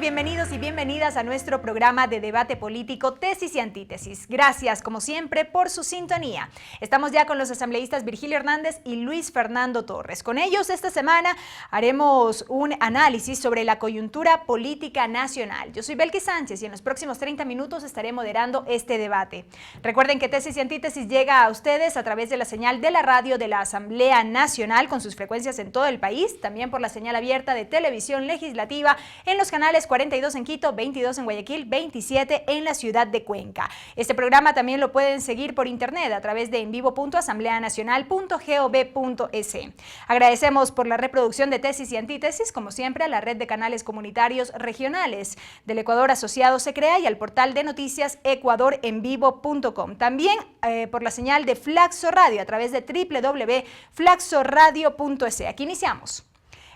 bienvenidos y bienvenidas a nuestro programa de debate político Tesis y Antítesis. Gracias, como siempre, por su sintonía. Estamos ya con los asambleístas Virgilio Hernández y Luis Fernando Torres. Con ellos esta semana haremos un análisis sobre la coyuntura política nacional. Yo soy Belkis Sánchez y en los próximos 30 minutos estaré moderando este debate. Recuerden que Tesis y Antítesis llega a ustedes a través de la señal de la radio de la Asamblea Nacional con sus frecuencias en todo el país, también por la señal abierta de televisión legislativa en los canales 42 en Quito, 22 en Guayaquil, 27 en la ciudad de Cuenca. Este programa también lo pueden seguir por internet a través de envivo.asambleanacional.gov.es. Agradecemos por la reproducción de Tesis y Antítesis, como siempre, a la red de canales comunitarios regionales del Ecuador Asociado Se Crea y al portal de noticias ecuadorenvivo.com. También por la señal de Flaxo Radio a través de www.flaxoradio.es. Aquí iniciamos.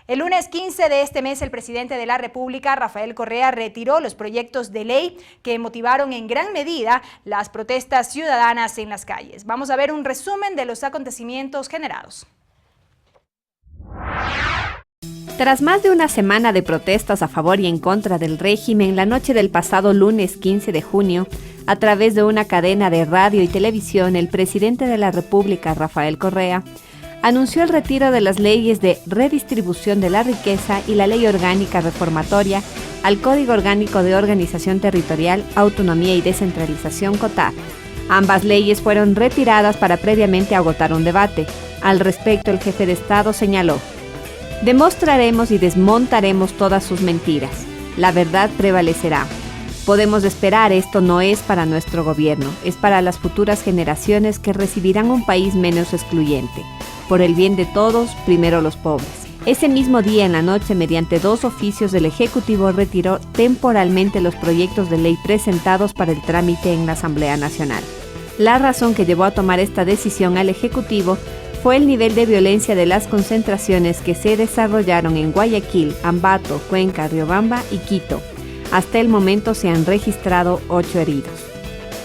El lunes 15 de este mes, el presidente de la República, Rafael Correa, retiró los proyectos de ley que motivaron en gran medida las protestas ciudadanas en las calles. Vamos a ver un resumen de los acontecimientos generados. Tras más de una semana de protestas a favor y en contra del régimen, la noche del pasado lunes 15 de junio, a través de una cadena de radio y televisión, el presidente de la República, Rafael Correa, anunció el retiro de las leyes de redistribución de la riqueza y la ley orgánica reformatoria al Código Orgánico de Organización Territorial, Autonomía y Descentralización COTAD. Ambas leyes fueron retiradas para previamente agotar un debate. Al respecto, el jefe de Estado señaló: demostraremos y desmontaremos todas sus mentiras. La verdad prevalecerá. Podemos esperar, esto no es para nuestro gobierno, es para las futuras generaciones que recibirán un país menos excluyente. Por el bien de todos, primero los pobres. Ese mismo día en la noche, mediante 2 oficios, el Ejecutivo retiró temporalmente los proyectos de ley presentados para el trámite en la Asamblea Nacional. La razón que llevó a tomar esta decisión al Ejecutivo fue el nivel de violencia de las concentraciones que se desarrollaron en Guayaquil, Ambato, Cuenca, Riobamba y Quito. Hasta el momento se han registrado 8 heridos.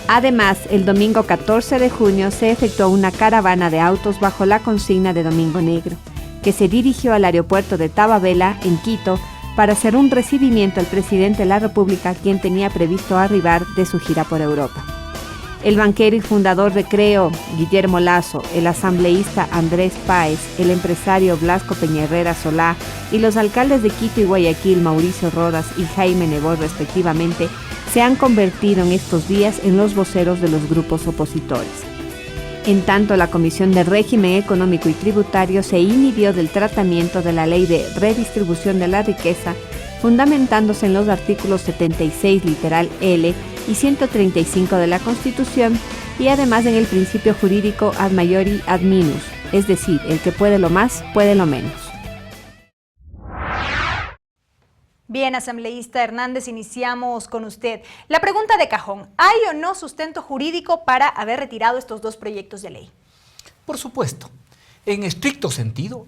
Además, el domingo 14 de junio se efectuó una caravana de autos bajo la consigna de Domingo Negro, que se dirigió al aeropuerto de Tababela, en Quito, para hacer un recibimiento al presidente de la República, quien tenía previsto arribar de su gira por Europa. El banquero y fundador de Creo, Guillermo Lasso, el asambleísta Andrés Páez, el empresario Blasco Peña Herrera Solá y los alcaldes de Quito y Guayaquil, Mauricio Rodas y Jaime Nebot, respectivamente, se han convertido en estos días en los voceros de los grupos opositores. En tanto, la Comisión de Régimen Económico y Tributario se inhibió del tratamiento de la Ley de Redistribución de la Riqueza, fundamentándose en los artículos 76 literal L y 135 de la Constitución, y además en el principio jurídico ad maiori ad minus, es decir, el que puede lo más, puede lo menos. Bien, asambleísta Hernández, iniciamos con usted. La pregunta de cajón: ¿hay o no sustento jurídico para haber retirado estos 2 proyectos de ley? Por supuesto. En estricto sentido,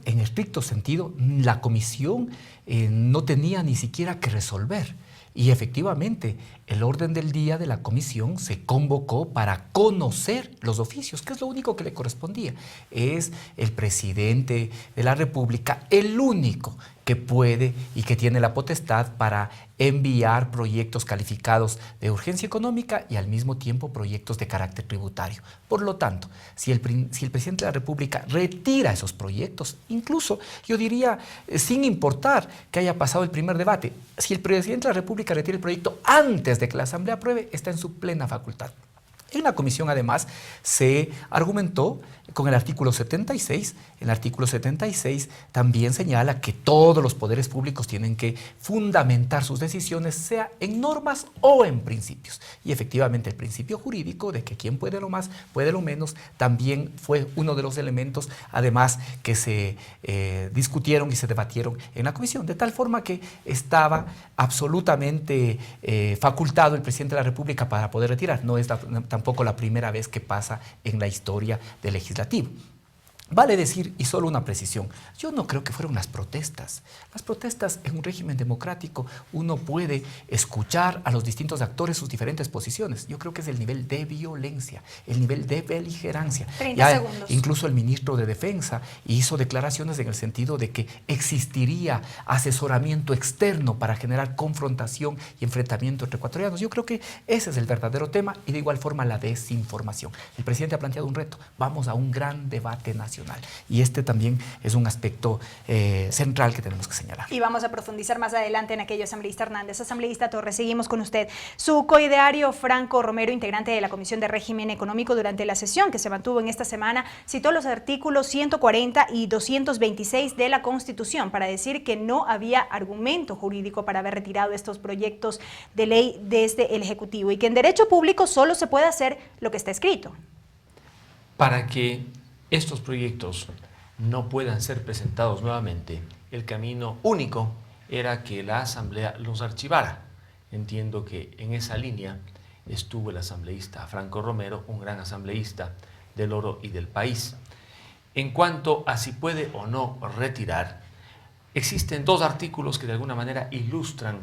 la comisión no tenía ni siquiera que resolver. Y efectivamente, el orden del día de la comisión se convocó para conocer los oficios, que es lo único que le correspondía. Es el presidente de la República el único que puede y que tiene la potestad para enviar proyectos calificados de urgencia económica y al mismo tiempo proyectos de carácter tributario. Por lo tanto, si el presidente de la República retira esos proyectos, incluso yo diría, sin importar que haya pasado el primer debate, si el presidente de la República retira el proyecto antes de que la Asamblea apruebe, está en su plena facultad. En la comisión, además, se argumentó con el artículo 76. El artículo 76 también señala que todos los poderes públicos tienen que fundamentar sus decisiones, sea en normas o en principios. Y efectivamente el principio jurídico de que quien puede lo más, puede lo menos, también fue uno de los elementos, además, que se discutieron y se debatieron en la comisión, de tal forma que estaba absolutamente facultado el presidente de la República para poder retirar. No es tampoco la primera vez que pasa en la historia del legislativo. Vale decir, y solo una precisión, yo no creo que fueron las protestas. Las protestas en un régimen democrático, uno puede escuchar a los distintos actores sus diferentes posiciones. Yo creo que es el nivel de violencia, el nivel de beligerancia. 30 segundos. Incluso el ministro de Defensa hizo declaraciones en el sentido de que existiría asesoramiento externo para generar confrontación y enfrentamiento entre ecuatorianos. Yo creo que ese es el verdadero tema, y de igual forma la desinformación. El presidente ha planteado un reto, vamos a un gran debate nacional. Y este también es un aspecto central que tenemos que señalar. Y vamos a profundizar más adelante en aquello, asambleísta Hernández. Asambleísta Torres, seguimos con usted. Su coideario Franco Romero, integrante de la Comisión de Régimen Económico, durante la sesión que se mantuvo en esta semana, citó los artículos 140 y 226 de la Constitución para decir que no había argumento jurídico para haber retirado estos proyectos de ley desde el Ejecutivo y que en derecho público solo se puede hacer lo que está escrito. Para que estos proyectos no puedan ser presentados nuevamente, el camino único era que la Asamblea los archivara. Entiendo que en esa línea estuvo el asambleísta Franco Romero, un gran asambleísta del Oro y del país. En cuanto a si puede o no retirar, existen dos artículos que de alguna manera ilustran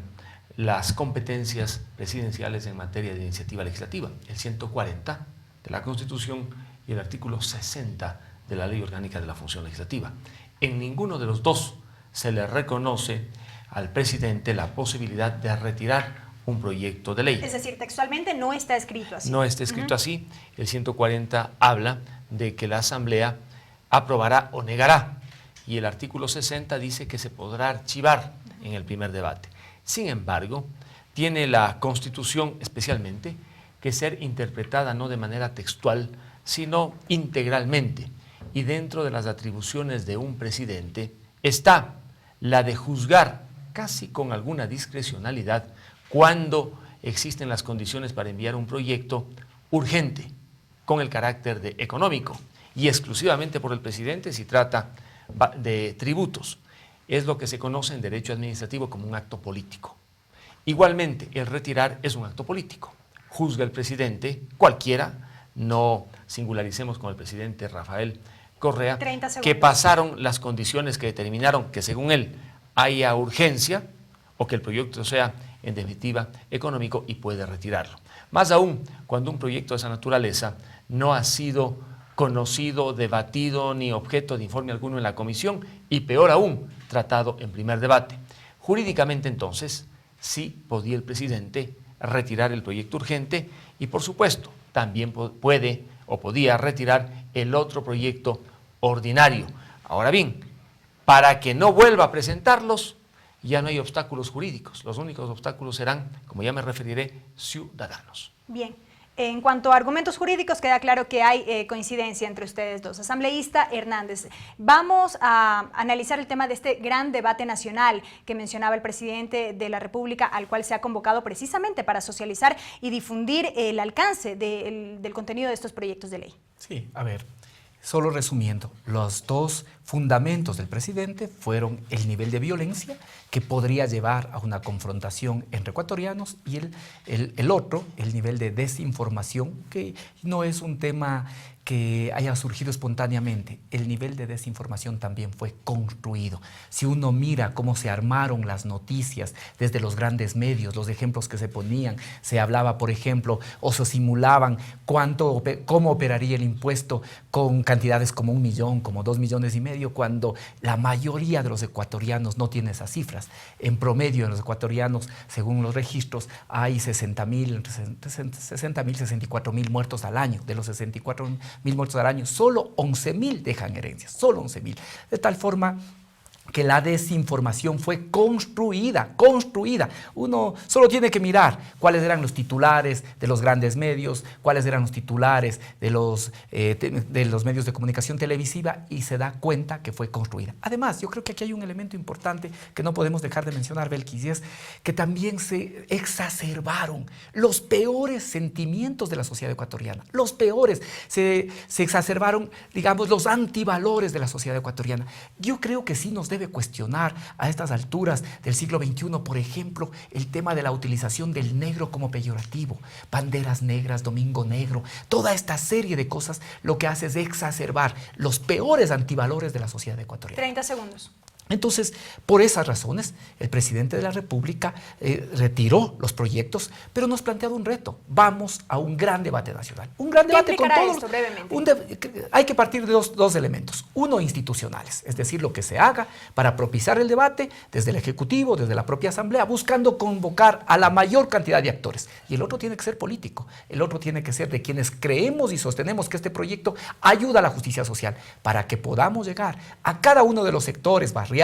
las competencias presidenciales en materia de iniciativa legislativa, el 140 de la Constitución y el artículo 60 de la Ley Orgánica de la Función Legislativa. En ninguno de los dos se le reconoce al presidente la posibilidad de retirar un proyecto de ley. Es decir, textualmente no está escrito así. No está escrito así. El 140 habla de que la Asamblea aprobará o negará, y el artículo 60 dice que se podrá archivar en el primer debate. Sin embargo, tiene la Constitución especialmente que ser interpretada no de manera textual, sino integralmente. Y dentro de las atribuciones de un presidente está la de juzgar, casi con alguna discrecionalidad, cuando existen las condiciones para enviar un proyecto urgente, con el carácter de económico, y exclusivamente por el presidente si trata de tributos. Es lo que se conoce en derecho administrativo como un acto político. Igualmente, el retirar es un acto político. Juzga el presidente, cualquiera, no singularicemos con el presidente Rafael Correa, que pasaron las condiciones que determinaron que según él haya urgencia o que el proyecto sea en definitiva económico y puede retirarlo. Más aún cuando un proyecto de esa naturaleza no ha sido conocido, debatido ni objeto de informe alguno en la comisión y peor aún tratado en primer debate. Jurídicamente entonces sí podía el presidente retirar el proyecto urgente y por supuesto también puede o podía retirar el otro proyecto ordinario. Ahora bien, para que no vuelva a presentarlos, ya no hay obstáculos jurídicos. Los únicos obstáculos serán, como ya me referiré, ciudadanos. Bien. En cuanto a argumentos jurídicos, queda claro que hay coincidencia entre ustedes dos. Asambleísta Hernández, vamos a analizar el tema de este gran debate nacional que mencionaba el presidente de la República, al cual se ha convocado precisamente para socializar y difundir el alcance del contenido de estos proyectos de ley. Sí, a ver, solo resumiendo, los dos fundamentos del presidente fueron el nivel de violencia que podría llevar a una confrontación entre ecuatorianos y el otro, el nivel de desinformación, que no es un tema que haya surgido espontáneamente. El nivel de desinformación también fue construido. Si uno mira cómo se armaron las noticias desde los grandes medios, los ejemplos que se ponían, se hablaba, por ejemplo, o se simulaban cómo operaría el impuesto con cantidades como 1 millón, como 2,5 millones, cuando la mayoría de los ecuatorianos no tiene esas cifras. En promedio, en los ecuatorianos, según los registros, hay 60,000, 64,000 muertos al año. De los 64,000 muertos al año, solo 11,000 dejan herencias, solo 11,000. De tal forma que la desinformación fue construida. Uno solo tiene que mirar cuáles eran los titulares de los grandes medios, cuáles eran los titulares de los medios de comunicación televisiva y se da cuenta que fue construida. Además, yo creo que aquí hay un elemento importante que no podemos dejar de mencionar, Belkis, y es que también se exacerbaron los peores sentimientos de la sociedad ecuatoriana. Los peores. Se exacerbaron, digamos, los antivalores de la sociedad ecuatoriana. Yo creo que sí nos debe debe cuestionar a estas alturas del siglo XXI, por ejemplo, el tema de la utilización del negro como peyorativo, banderas negras, domingo negro, toda esta serie de cosas lo que hace es exacerbar los peores antivalores de la sociedad ecuatoriana. 30 segundos. Entonces, por esas razones, el presidente de la República retiró los proyectos, pero nos ha planteado un reto. Vamos a un gran debate nacional. Un gran debate con todos. Esto brevemente? Hay que partir de dos elementos. Uno, institucionales, es decir, lo que se haga para propiciar el debate desde el Ejecutivo, desde la propia Asamblea, buscando convocar a la mayor cantidad de actores. Y el otro tiene que ser político. El otro tiene que ser de quienes creemos y sostenemos que este proyecto ayuda a la justicia social para que podamos llegar a cada uno de los sectores barriales,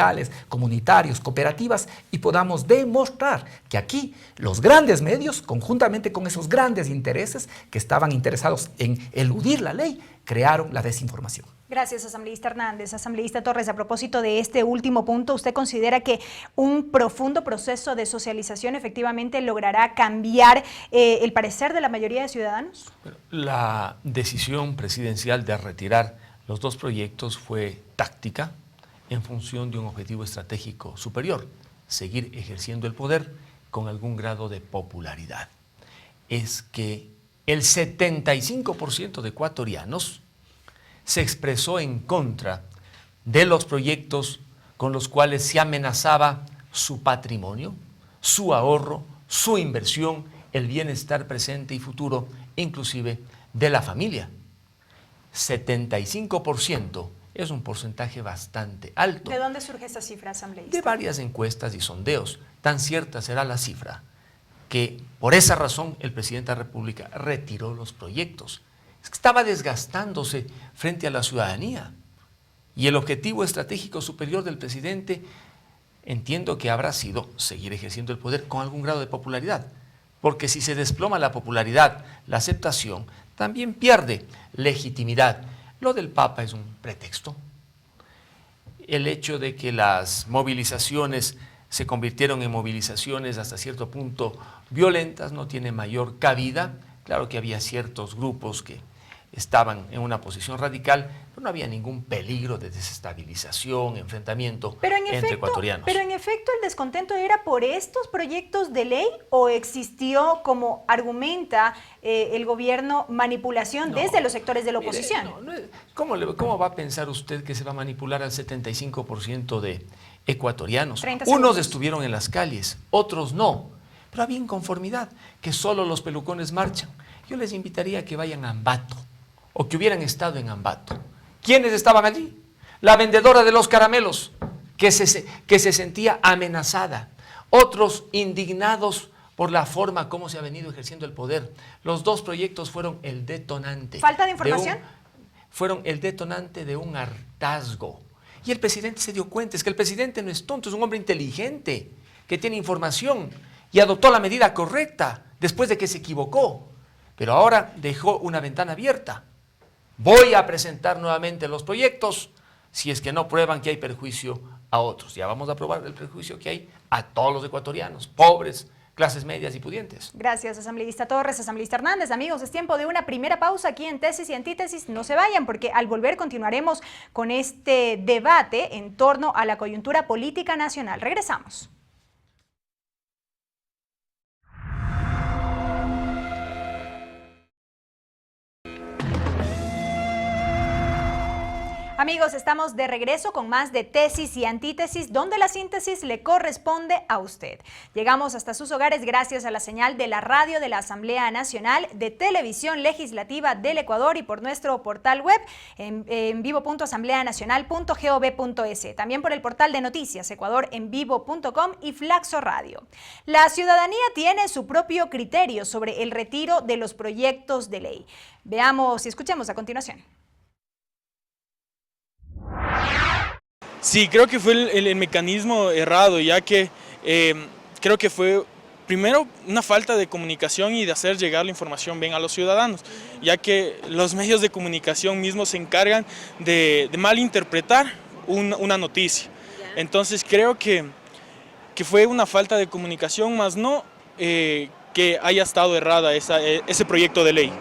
comunitarios, cooperativas y podamos demostrar que aquí los grandes medios, conjuntamente con esos grandes intereses que estaban interesados en eludir la ley, crearon la desinformación. Gracias, asambleísta Hernández. Asambleísta Torres, a propósito de este último punto, ¿usted considera que un profundo proceso de socialización efectivamente logrará cambiar el parecer de la mayoría de ciudadanos? La decisión presidencial de retirar los dos proyectos fue táctica, en función de un objetivo estratégico superior, seguir ejerciendo el poder con algún grado de popularidad. Es que el 75% de ecuatorianos se expresó en contra de los proyectos con los cuales se amenazaba su patrimonio, su ahorro, su inversión, el bienestar presente y futuro, inclusive de la familia. 75%. Es un porcentaje bastante alto. ¿De dónde surge esa cifra, asambleísta? De varias encuestas y sondeos. Tan cierta será la cifra que por esa razón el presidente de la República retiró los proyectos. Es que estaba desgastándose frente a la ciudadanía. Y el objetivo estratégico superior del presidente, entiendo que habrá sido seguir ejerciendo el poder con algún grado de popularidad. Porque si se desploma la popularidad, la aceptación, también pierde legitimidad. Lo del Papa es un pretexto. El hecho de que las movilizaciones se convirtieron en movilizaciones hasta cierto punto violentas no tiene mayor cabida. Claro que había ciertos grupos que estaban en una posición radical, pero no había ningún peligro de desestabilización, enfrentamiento entre ecuatorianos. Pero en efecto, ¿el descontento era por estos proyectos de ley o existió, como argumenta el gobierno, manipulación desde los sectores de la oposición? ¿Cómo va a pensar usted que se va a manipular al 75% de ecuatorianos? 30 Unos segundos. estuvieron en las calles, otros no, pero había inconformidad, que solo los pelucones marchan. Yo les invitaría a que vayan a Ambato, o que hubieran estado en Ambato. ¿Quiénes estaban allí? La vendedora de los caramelos, que se sentía amenazada. Otros indignados por la forma como se ha venido ejerciendo el poder. Los dos proyectos fueron el detonante. ¿Falta de información? Fueron el detonante de un hartazgo. Y el presidente se dio cuenta, es que el presidente no es tonto, es un hombre inteligente, que tiene información y adoptó la medida correcta después de que se equivocó. Pero ahora dejó una ventana abierta. Voy a presentar nuevamente los proyectos si es que no prueban que hay perjuicio a otros. Ya vamos a probar el perjuicio que hay a todos los ecuatorianos, pobres, clases medias y pudientes. Gracias, asambleísta Torres, asambleísta Hernández. Amigos, es tiempo de una primera pausa aquí en Tesis y Antítesis. No se vayan, porque al volver continuaremos con este debate en torno a la coyuntura política nacional. Regresamos. Amigos, estamos de regreso con más de Tesis y Antítesis, donde la síntesis le corresponde a usted. Llegamos hasta sus hogares gracias a la señal de la radio de la Asamblea Nacional, de Televisión Legislativa del Ecuador y por nuestro portal web en vivo.asambleanacional.gov.es. También por el portal de noticias ecuadorenvivo.com y Flaxo Radio. La ciudadanía tiene su propio criterio sobre el retiro de los proyectos de ley. Veamos y escuchemos a continuación. Sí, creo que fue el mecanismo errado, ya que creo que fue primero una falta de comunicación y de hacer llegar la información bien a los ciudadanos, ya que los medios de comunicación mismos se encargan de malinterpretar una noticia. Entonces creo que fue una falta de comunicación, más no que haya estado errada ese proyecto de ley.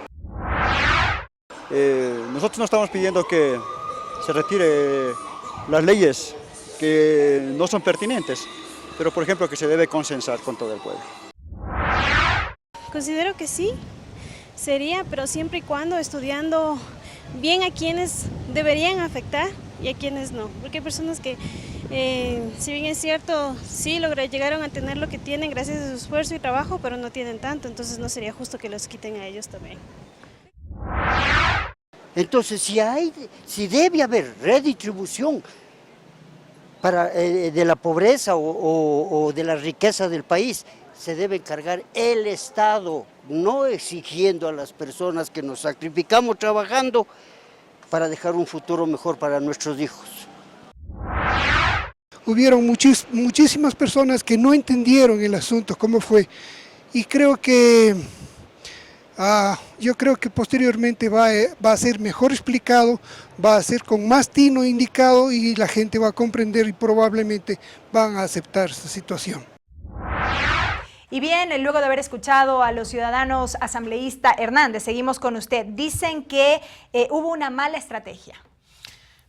Nosotros no estamos pidiendo que se retire las leyes que no son pertinentes, pero por ejemplo que se debe consensar con todo el pueblo. Considero que sí, sería, pero siempre y cuando estudiando bien a quienes deberían afectar y a quienes no, porque hay personas que, si bien es cierto, sí llegaron a tener lo que tienen gracias a su esfuerzo y trabajo, pero no tienen tanto, entonces no sería justo que los quiten a ellos también. Entonces, si debe haber redistribución de la pobreza o de la riqueza del país, se debe encargar el Estado, no exigiendo a las personas que nos sacrificamos trabajando para dejar un futuro mejor para nuestros hijos. Hubieron muchísimas personas que no entendieron el asunto, cómo fue, y creo que yo creo que posteriormente va a ser mejor explicado, va a ser con más tino indicado y la gente va a comprender y probablemente van a aceptar esta situación. Y bien, luego de haber escuchado a los ciudadanos, asambleísta Hernández, seguimos con usted. Dicen que hubo una mala estrategia.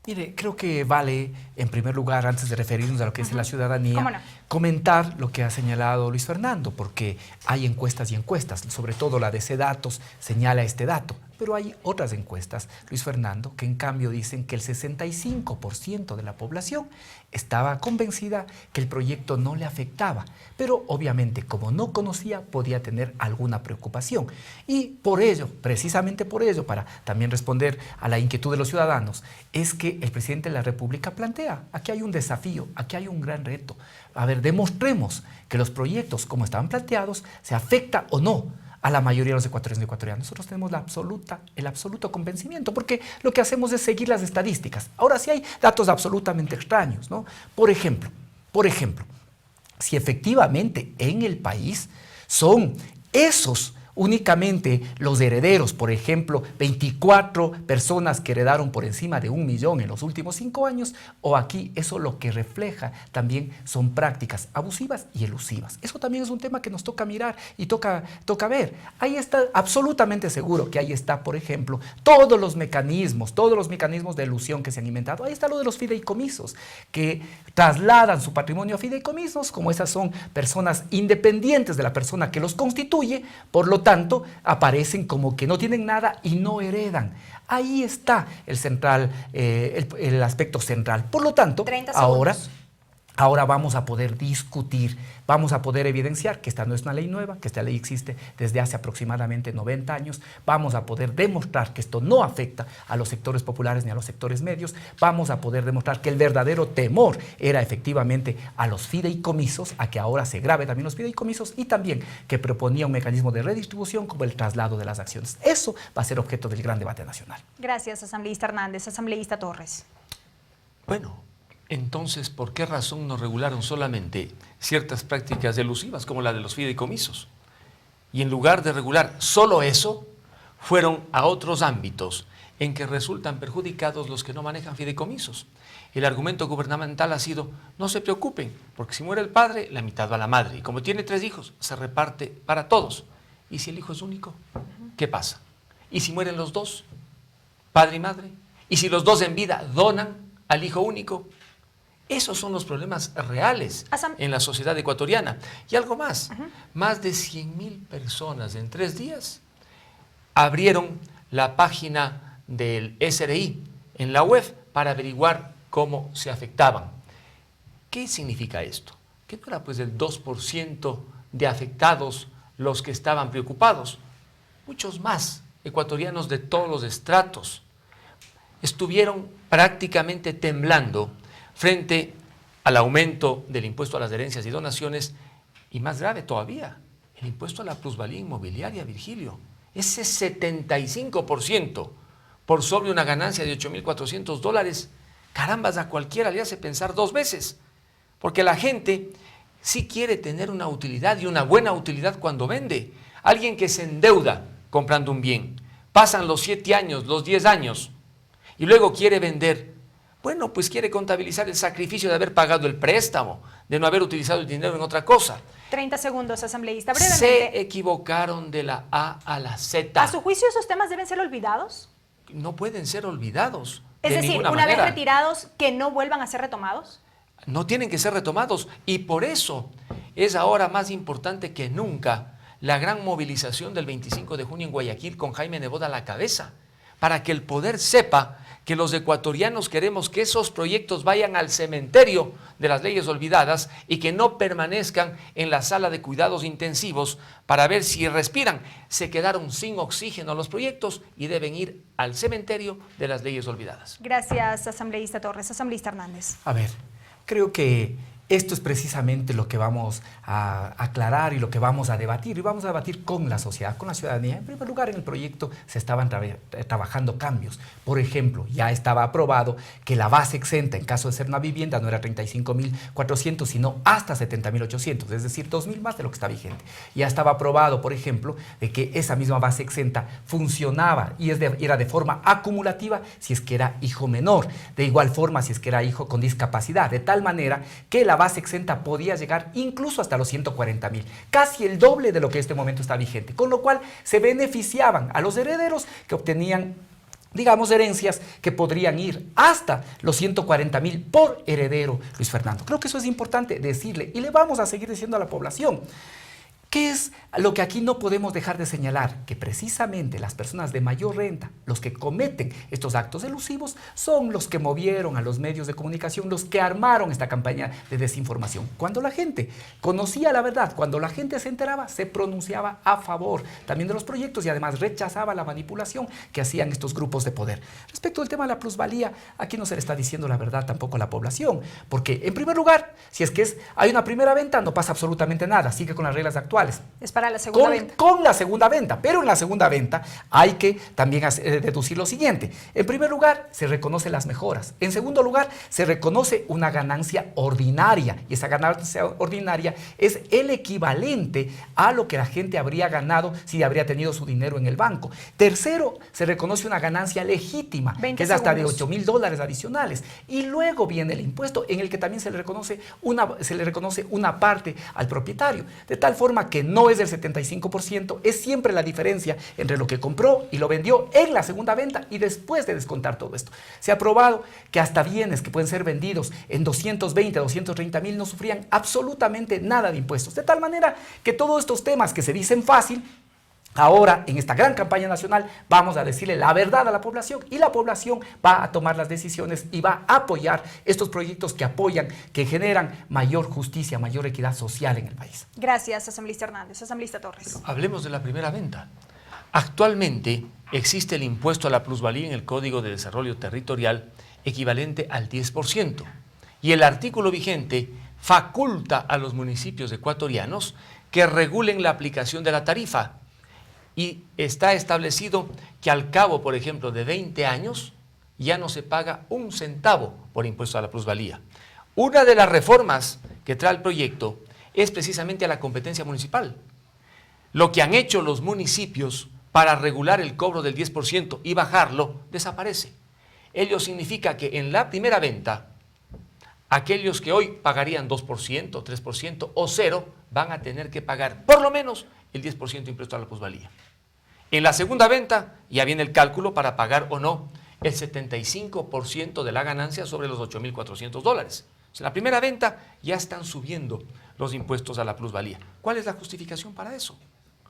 Mire, creo que vale, en primer lugar, antes de referirnos a lo que dice la ciudadanía, ¿Cómo no? comentar lo que ha señalado Luis Fernando, porque hay encuestas y encuestas, sobre todo la de CEDATOS señala este dato, pero hay otras encuestas, Luis Fernando, que en cambio dicen que el 65% de la población estaba convencida que el proyecto no le afectaba, pero obviamente como no conocía podía tener alguna preocupación. Y por ello, precisamente por ello, para también responder a la inquietud de los ciudadanos, es que el presidente de la República plantea, aquí hay un desafío, aquí hay un gran reto. A ver, demostremos que los proyectos como estaban planteados se afecta o no a la mayoría de los ecuatorianos y ecuatorianas. Nosotros tenemos el absoluto convencimiento, porque lo que hacemos es seguir las estadísticas. Ahora sí hay datos absolutamente extraños, ¿no? Por ejemplo, si efectivamente en el país son esos únicamente los herederos, por ejemplo, 24 personas que heredaron por encima de 1 millón en los últimos 5 años, o aquí eso lo que refleja también son prácticas abusivas y elusivas. Eso también es un tema que nos toca mirar y toca ver. Ahí está, absolutamente seguro que ahí está, por ejemplo, todos los mecanismos de elusión que se han inventado. Ahí está lo de los fideicomisos, que trasladan su patrimonio a fideicomisos, como esas son personas independientes de la persona que los constituye, por lo tanto, aparecen como que no tienen nada y no heredan. Ahí está el central, el aspecto central. Por lo tanto, ahora vamos a poder discutir, vamos a poder evidenciar que esta no es una ley nueva, que esta ley existe desde hace aproximadamente 90 años, vamos a poder demostrar que esto no afecta a los sectores populares ni a los sectores medios, vamos a poder demostrar que el verdadero temor era efectivamente a los fideicomisos, a que ahora se grabe también los fideicomisos, y también que proponía un mecanismo de redistribución como el traslado de las acciones. Eso va a ser objeto del gran debate nacional. Gracias, asambleísta Hernández. Asambleísta Torres. Bueno, entonces, ¿por qué razón no regularon solamente ciertas prácticas elusivas como la de los fideicomisos? Y en lugar de regular solo eso, fueron a otros ámbitos en que resultan perjudicados los que no manejan fideicomisos. El argumento gubernamental ha sido, no se preocupen, porque si muere el padre, la mitad va a la madre. Y como tiene 3 hijos, se reparte para todos. ¿Y si el hijo es único? ¿Qué pasa? ¿Y si mueren los dos, padre y madre? ¿Y si los dos en vida donan al hijo único? Esos son los problemas reales en la sociedad ecuatoriana. Y algo más, más de 100.000 personas en 3 días abrieron la página del SRI en la web para averiguar cómo se afectaban. ¿Qué significa esto? Que no era pues el 2% de afectados los que estaban preocupados. Muchos más ecuatorianos de todos los estratos estuvieron prácticamente temblando frente al aumento del impuesto a las herencias y donaciones, y más grave todavía, el impuesto a la plusvalía inmobiliaria, Virgilio. Ese 75% por sobre una ganancia de $8.400, carambas, a cualquiera le hace pensar 2 veces, porque la gente sí quiere tener una utilidad y una buena utilidad cuando vende. Alguien que se endeuda comprando un bien, pasan los 7 años, los 10 años, y luego quiere vender. Bueno, pues quiere contabilizar el sacrificio de haber pagado el préstamo, de no haber utilizado el dinero en otra cosa. 30 segundos, asambleísta. Brevemente. Se equivocaron de la A a la Z. ¿A su juicio esos temas deben ser olvidados? No pueden ser olvidados. Es decir, una vez retirados, que no vuelvan a ser retomados. no tienen que ser retomados, y por eso es ahora más importante que nunca la gran movilización del 25 de junio en Guayaquil con Jaime Nebot a la cabeza, para que el poder sepa que los ecuatorianos queremos que esos proyectos vayan al cementerio de las leyes olvidadas y que no permanezcan en la sala de cuidados intensivos para ver si respiran. Se quedaron sin oxígeno los proyectos y deben ir al cementerio de las leyes olvidadas. Gracias, asambleísta Torres. Asambleísta Hernández. A ver, creo que esto es precisamente lo que vamos a aclarar y lo que vamos a debatir. Y vamos a debatir con la sociedad, con la ciudadanía. En primer lugar, en el proyecto se estaban trabajando cambios. Por ejemplo, ya estaba aprobado que la base exenta en caso de ser una vivienda no era 35.400, sino hasta 70.800, es decir, 2.000 más de lo que está vigente. Ya estaba aprobado, por ejemplo, de que esa misma base exenta funcionaba y era de forma acumulativa si es que era hijo menor. De igual forma, si es que era hijo con discapacidad. De tal manera que la base exenta podía llegar incluso hasta los 140.000, casi el doble de lo que en este momento está vigente, con lo cual se beneficiaban a los herederos que obtenían, digamos, herencias que podrían ir hasta los 140.000 por heredero, Luis Fernando. Creo que eso es importante decirle y le vamos a seguir diciendo a la población. ¿Qué es lo que aquí no podemos dejar de señalar? Que precisamente las personas de mayor renta, los que cometen estos actos elusivos, son los que movieron a los medios de comunicación, los que armaron esta campaña de desinformación. Cuando la gente conocía la verdad, cuando la gente se enteraba, se pronunciaba a favor también de los proyectos y además rechazaba la manipulación que hacían estos grupos de poder. Respecto al tema de la plusvalía, aquí no se le está diciendo la verdad tampoco a la población, porque en primer lugar, si es que hay una primera venta, no pasa absolutamente nada, sigue con las reglas actuales. Es para la segunda venta. Con la segunda venta, pero en la segunda venta hay que también deducir lo siguiente. En primer lugar, se reconocen las mejoras. En segundo lugar, se reconoce una ganancia ordinaria, y esa ganancia ordinaria es el equivalente a lo que la gente habría ganado si habría tenido su dinero en el banco. Tercero, se reconoce una ganancia legítima, que es hasta de $8.000 adicionales. Y luego viene el impuesto, en el que también se le reconoce una parte al propietario, de tal forma que no es del 75%, es siempre la diferencia entre lo que compró y lo vendió en la segunda venta y después de descontar todo esto. Se ha aprobado que hasta bienes que pueden ser vendidos en 220, 230.000 no sufrían absolutamente nada de impuestos. De tal manera que todos estos temas que se dicen fácil, ahora, en esta gran campaña nacional, vamos a decirle la verdad a la población y la población va a tomar las decisiones y va a apoyar estos proyectos que apoyan, que generan mayor justicia, mayor equidad social en el país. Gracias, asambleísta Hernández. Asambleísta Torres. Hablemos de la primera venta. Actualmente existe el impuesto a la plusvalía en el Código de Desarrollo Territorial equivalente al 10%. Y el artículo vigente faculta a los municipios ecuatorianos que regulen la aplicación de la tarifa. Y está establecido que al cabo, por ejemplo, de 20 años, ya no se paga un centavo por impuesto a la plusvalía. Una de las reformas que trae el proyecto es precisamente a la competencia municipal. Lo que han hecho los municipios para regular el cobro del 10% y bajarlo, desaparece. Ello significa que en la primera venta, aquellos que hoy pagarían 2%, 3% o 0%, van a tener que pagar por lo menos el 10% de impuesto a la plusvalía. En la segunda venta ya viene el cálculo para pagar o no el 75% de la ganancia sobre los $8.400. En la primera venta ya están subiendo los impuestos a la plusvalía. ¿Cuál es la justificación para eso?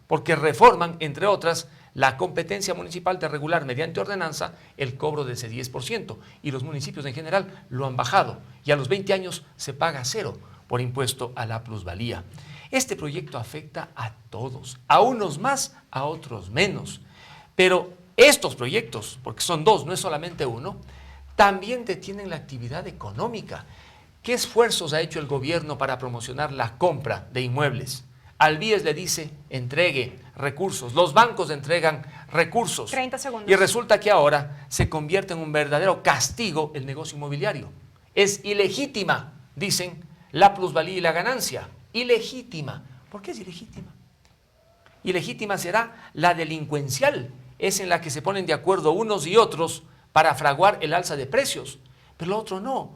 Porque reforman, entre otras, la competencia municipal de regular mediante ordenanza el cobro de ese 10%, y los municipios en general lo han bajado, y a los 20 años se paga 0 por impuesto a la plusvalía. Este proyecto afecta a todos, a unos más, a otros menos. Pero estos proyectos, porque son dos, no es solamente uno, también detienen la actividad económica. ¿Qué esfuerzos ha hecho el gobierno para promocionar la compra de inmuebles? Al BIES le dice, entregue recursos. Los bancos entregan recursos. 30 segundos. Y resulta que ahora se convierte en un verdadero castigo el negocio inmobiliario. Es ilegítima, dicen, la plusvalía y la ganancia. Ilegítima. ¿Por qué es ilegítima? Ilegítima será la delincuencial. Es en la que se ponen de acuerdo unos y otros para fraguar el alza de precios. Pero lo otro no.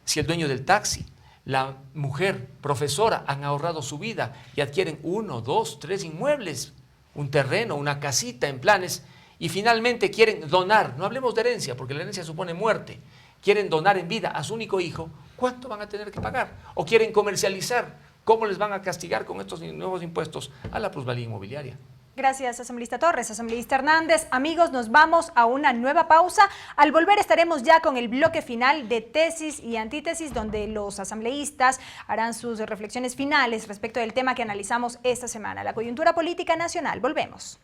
Si el dueño del taxi, la mujer profesora han ahorrado su vida y adquieren 1, 2, 3 inmuebles, un terreno, una casita en planes, y finalmente quieren donar, no hablemos de herencia porque la herencia supone muerte, quieren donar en vida a su único hijo, ¿cuánto van a tener que pagar? ¿O quieren comercializar? ¿Cómo les van a castigar con estos nuevos impuestos a la plusvalía inmobiliaria? Gracias, asambleísta Torres. Asambleísta Hernández. Amigos, nos vamos a una nueva pausa. Al volver estaremos ya con el bloque final de tesis y antítesis, donde los asambleístas harán sus reflexiones finales respecto del tema que analizamos esta semana, la coyuntura política nacional. Volvemos.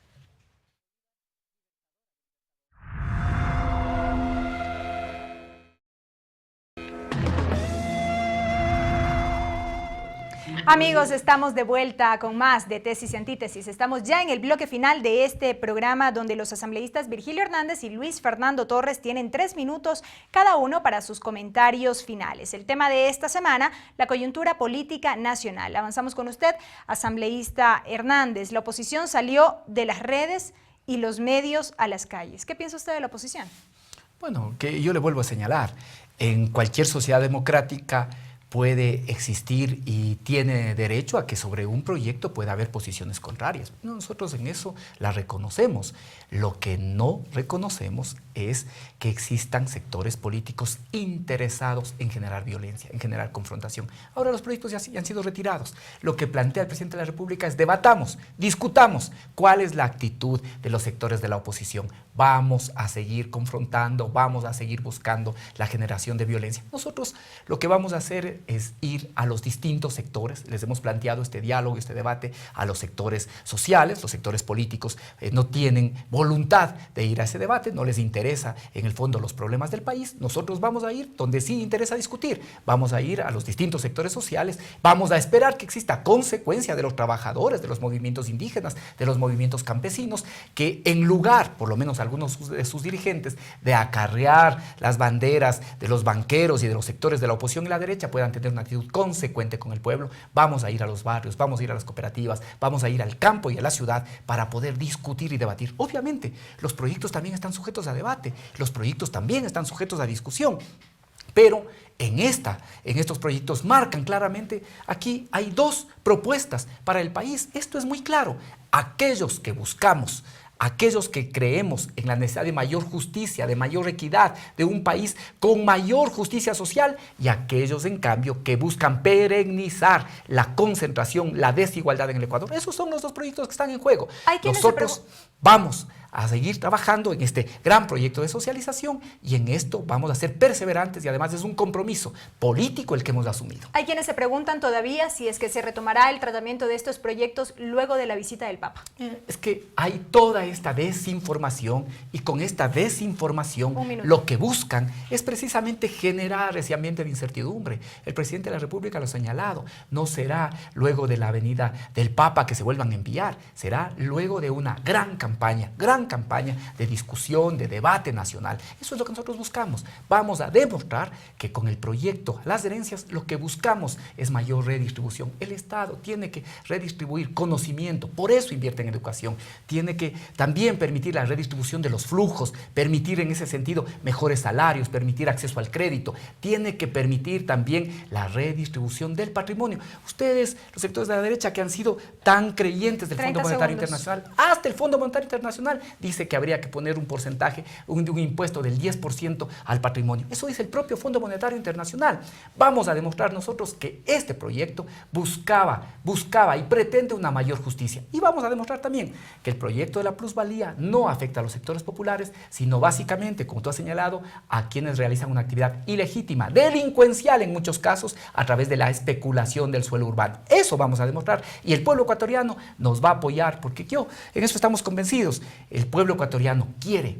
Amigos, estamos de vuelta con más de Tesis y Antítesis. Estamos ya en el bloque final de este programa donde los asambleístas Virgilio Hernández y Luis Fernando Torres tienen 3 minutos cada uno para sus comentarios finales. El tema de esta semana, la coyuntura política nacional. Avanzamos con usted, asambleísta Hernández. La oposición salió de las redes y los medios a las calles. ¿Qué piensa usted de la oposición? Bueno, que yo le vuelvo a señalar, en cualquier sociedad democrática puede existir y tiene derecho a que sobre un proyecto pueda haber posiciones contrarias. Nosotros en eso la reconocemos. Lo que no reconocemos es que existan sectores políticos interesados en generar violencia, en generar confrontación. Ahora los proyectos ya han sido retirados. Lo que plantea el presidente de la República es debatamos, discutamos cuál es la actitud de los sectores de la oposición. Vamos a seguir confrontando, vamos a seguir buscando la generación de violencia. Nosotros lo que vamos a hacer es ir a los distintos sectores. Les hemos planteado este diálogo, este debate a los sectores sociales, los sectores políticos no tienen voluntad de ir a ese debate, no les interesa en el fondo los problemas del país. Nosotros vamos a ir donde sí interesa discutir, vamos a ir a los distintos sectores sociales, vamos a esperar que exista consecuencia de los trabajadores, de los movimientos indígenas, de los movimientos campesinos, que en lugar, por lo menos algunos de sus dirigentes, de acarrear las banderas de los banqueros y de los sectores de la oposición y la derecha, puedan tener una actitud consecuente con el pueblo. Vamos a ir a los barrios, vamos a ir a las cooperativas, vamos a ir al campo y a la ciudad para poder discutir y debatir. Obviamente, los proyectos también están sujetos a debate, los proyectos también están sujetos a discusión, pero en estos proyectos marcan claramente, aquí hay 2 propuestas para el país. Esto es muy claro. Aquellos que buscamos, aquellos que creemos en la necesidad de mayor justicia, de mayor equidad, de un país con mayor justicia social, y aquellos, en cambio, que buscan perennizar la concentración, la desigualdad en el Ecuador. Esos son los 2 proyectos que están en juego. Nosotros vamos a seguir trabajando en este gran proyecto de socialización y en esto vamos a ser perseverantes y además es un compromiso político el que hemos asumido. Hay quienes se preguntan todavía si es que se retomará el tratamiento de estos proyectos luego de la visita del Papa. Es que hay toda esta desinformación y con esta desinformación lo que buscan es precisamente generar ese ambiente de incertidumbre. El presidente de la República lo ha señalado, no será luego de la venida del Papa que se vuelvan a enviar, será luego de una gran campaña de discusión, de debate nacional. Eso es lo que nosotros buscamos. Vamos a demostrar que con el proyecto Las Herencias lo que buscamos es mayor redistribución. El Estado tiene que redistribuir conocimiento, por eso invierte en educación. Tiene que también permitir la redistribución de los flujos, permitir en ese sentido mejores salarios, permitir acceso al crédito. Tiene que permitir también la redistribución del patrimonio. Ustedes, los sectores de la derecha que han sido tan creyentes del Fondo Monetario Internacional, hasta el Fondo Monetario Internacional dice que habría que poner un porcentaje, un impuesto del 10% al patrimonio. Eso dice el propio Fondo Monetario Internacional. Vamos a demostrar nosotros que este proyecto buscaba y pretende una mayor justicia. Y vamos a demostrar también que el proyecto de la plusvalía no afecta a los sectores populares, sino básicamente, como tú has señalado, a quienes realizan una actividad ilegítima, delincuencial en muchos casos, a través de la especulación del suelo urbano. Eso vamos a demostrar y el pueblo ecuatoriano nos va a apoyar porque en eso estamos convencidos. El pueblo ecuatoriano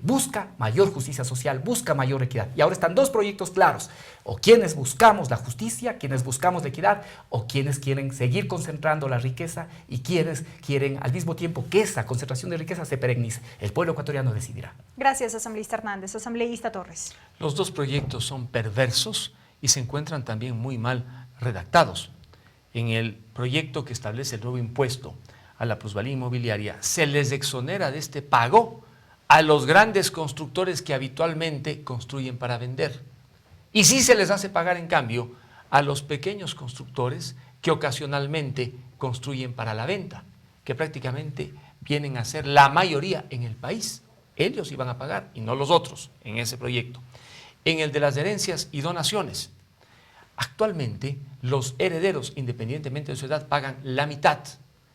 busca mayor justicia social, busca mayor equidad. Y ahora están 2 proyectos claros. O quienes buscamos la justicia, quienes buscamos la equidad, o quienes quieren seguir concentrando la riqueza y quienes quieren al mismo tiempo que esa concentración de riqueza se perenice. El pueblo ecuatoriano decidirá. Gracias, asambleísta Hernández. Asambleísta Torres. Los 2 proyectos son perversos y se encuentran también muy mal redactados. En el proyecto que establece el nuevo impuesto a la plusvalía inmobiliaria, se les exonera de este pago a los grandes constructores que habitualmente construyen para vender. Y sí se les hace pagar, en cambio, a los pequeños constructores que ocasionalmente construyen para la venta, que prácticamente vienen a ser la mayoría en el país. Ellos iban a pagar y no los otros en ese proyecto. en el de las herencias y donaciones. Actualmente, los herederos, independientemente de su edad, pagan la mitad.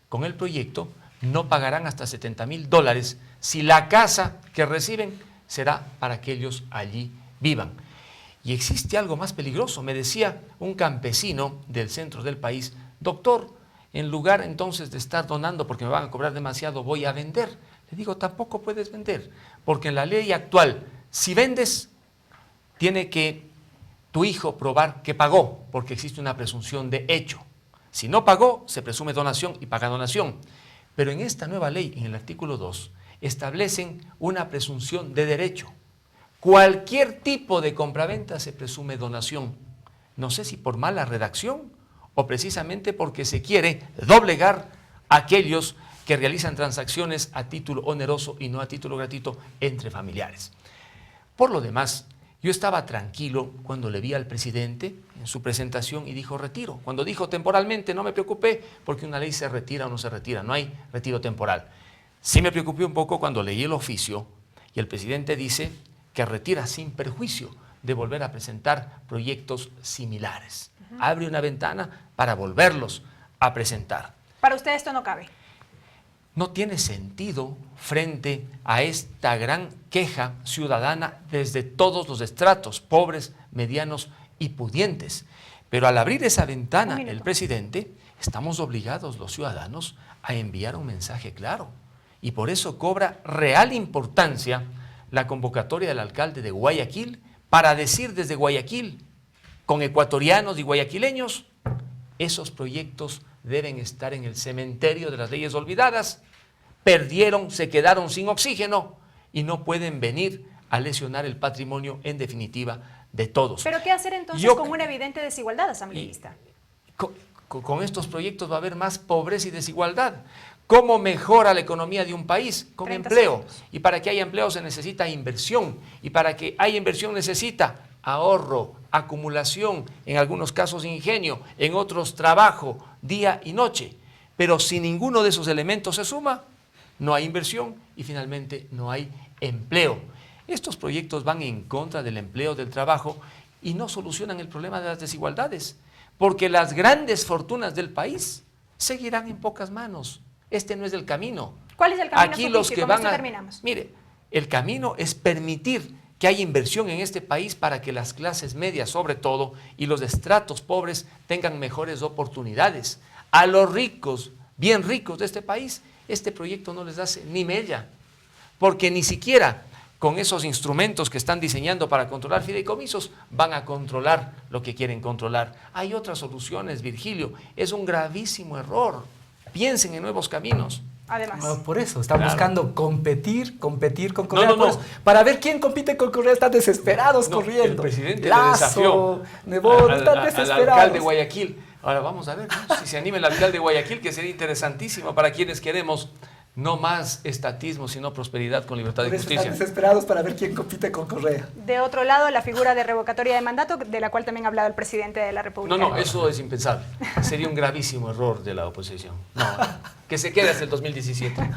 Con el proyecto, no pagarán hasta $70,000 si la casa que reciben será para que ellos allí vivan. Y existe algo más peligroso. Me decía un campesino del centro del país: doctor, en lugar entonces de estar donando porque me van a cobrar demasiado, voy a vender. Le digo, tampoco puedes vender, porque en la ley actual, si vendes, tiene que tu hijo probar que pagó, porque existe una presunción de hecho. Si no pagó, se presume donación y paga donación. Pero en esta nueva ley, en el artículo 2, establecen una presunción de derecho. Cualquier tipo de compraventa se presume donación. No sé si por mala redacción o precisamente porque se quiere doblegar a aquellos que realizan transacciones a título oneroso y no a título gratuito entre familiares. Por lo demás, yo estaba tranquilo cuando le vi al presidente en su presentación y dijo retiro. Cuando dijo temporalmente, no me preocupé porque una ley se retira o no se retira, no hay retiro temporal. Sí me preocupé un poco cuando leí el oficio y el presidente dice que retira sin perjuicio de volver a presentar proyectos similares. Abre una ventana para volverlos a presentar. Para usted esto no cabe. No tiene sentido frente a esta gran queja ciudadana desde todos los estratos, pobres, medianos y pudientes. Pero al abrir esa ventana el presidente, estamos obligados los ciudadanos a enviar un mensaje claro. Y por eso cobra real importancia la convocatoria del alcalde de Guayaquil para decir desde Guayaquil, con ecuatorianos y guayaquileños, esos proyectos deben estar en el cementerio de las leyes olvidadas. Perdieron, se quedaron sin oxígeno y no pueden venir a lesionar el patrimonio, en definitiva, de todos. ¿Pero qué hacer entonces con una evidente desigualdad, asambleísta? Con estos proyectos va a haber más pobreza y desigualdad. ¿Cómo mejora la economía de un país? Con empleo. Y para que haya empleo se necesita inversión. Y para que haya inversión necesita ahorro, acumulación, en algunos casos ingenio, en otros trabajo, día y noche. Pero si ninguno de esos elementos se suma, no hay inversión y finalmente no hay empleo. Estos proyectos van en contra del empleo, del trabajo y no solucionan el problema de las desigualdades, porque las grandes fortunas del país seguirán en pocas manos. Este no es el camino. ¿Cuál es el camino? Aquí los que van a... Mire, el camino es permitir que haya inversión en este país para que las clases medias, sobre todo, y los estratos pobres tengan mejores oportunidades. A los ricos, bien ricos de este país, este proyecto no les hace ni mella, porque ni siquiera con esos instrumentos que están diseñando para controlar fideicomisos van a controlar lo que quieren controlar. Hay otras soluciones, Virgilio, es un gravísimo error. Piensen en nuevos caminos. Además. Por eso, están buscando competir con Correa. No. Para ver quién compite con Correa, están desesperados corriendo. El presidente Lazo, le desafió Nebot, están desesperados. al alcalde de Guayaquil. Ahora vamos a ver, ¿no? Si se anima el alcalde de Guayaquil, que sería interesantísimo para quienes queremos no más estatismo, sino prosperidad con libertad y justicia. Están desesperados para ver quién compite con Correa. De otro lado, la figura de revocatoria de mandato, de la cual también ha hablado el presidente de la República. No, eso es impensable. Sería un gravísimo error de la oposición. No, que se quede hasta el 2017.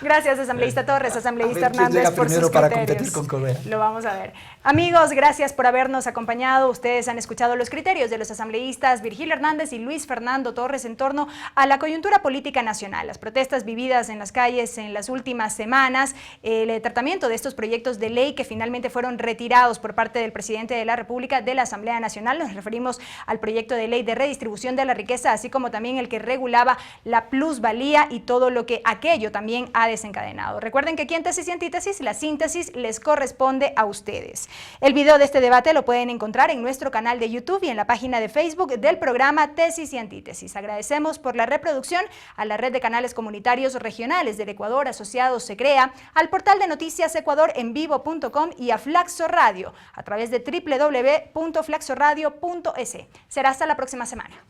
Gracias, asambleísta Torres, asambleísta Hernández, Hernández, por primero sus para criterios. competir con Correa. Lo vamos a ver. Amigos, gracias por habernos acompañado. Ustedes han escuchado los criterios de los asambleístas Virgilio Hernández y Luis Fernando Torres en torno a la coyuntura política nacional, las protestas vividas en las calles en las últimas semanas, el tratamiento de estos proyectos de ley que finalmente fueron retirados por parte del presidente de la República de la Asamblea Nacional. Nos referimos al proyecto de ley de redistribución de la riqueza, así como también el que regulaba la plusvalía y todo lo que aquello también ha desencadenado. Recuerden que aquí en Tesis y Antítesis la síntesis les corresponde a ustedes. El video de este debate lo pueden encontrar en nuestro canal de YouTube y en la página de Facebook del programa Tesis y Antítesis. Agradecemos por la reproducción a la red de canales comunitarios regionales del Ecuador asociados Se Crea, al portal de noticias ecuadorenvivo.com y a Flaxo Radio a través de www.flaxoradio.es. Será hasta la próxima semana.